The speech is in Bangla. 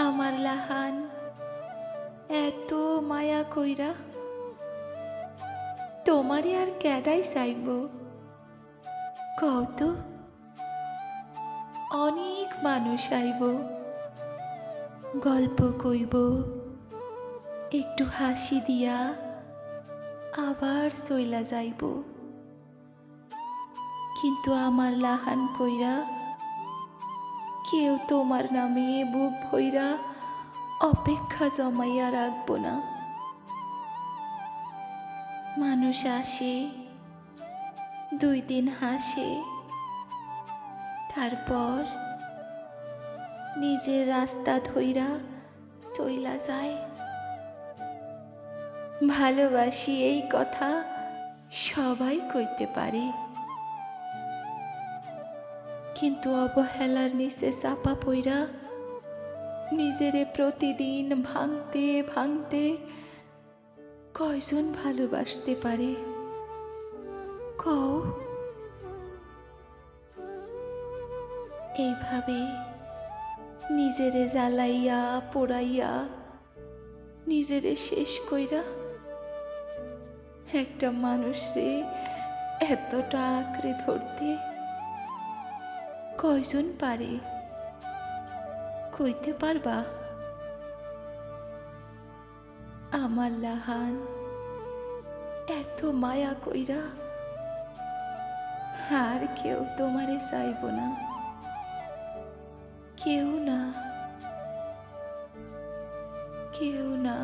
আমার লাহান এত মায়া কইরা তোমারই আর ক্যাডাই চাইব কও তো। অনেক মানুষ আইব, গল্প কইব, একটু হাসি দিয়া আবার চইলা যাইব, কিন্তু আমার লাহান কইরা কেউ তোমার নামে বুক ভইরা অপেক্ষা জমাইয়া রাখব না। মানুষ আসে, 2 দিন হাসে, তারপর নিজের রাস্তা ধইরা চইলা যায়। ভালোবাসি এই কথা সবাই কইতে পারে, কিন্তু অবহেলার নিচে চাপা পইরা নিজেরে প্রতিদিন ভাঙতে ভাঙতে কয়জন ভালোবাসতে পারে কও। এইভাবে নিজেরে জ্বালাইয়া পোড়াইয়া নিজেরে শেষ কইরা একটা মানুষরে এতটা আঁকড়ে ধরতে কয়জন পারে কইতে পারবা? আমার লাহান এত মায়া কইরা আর কেউ তোমারে চাইব না, কেউ না, কেউ না।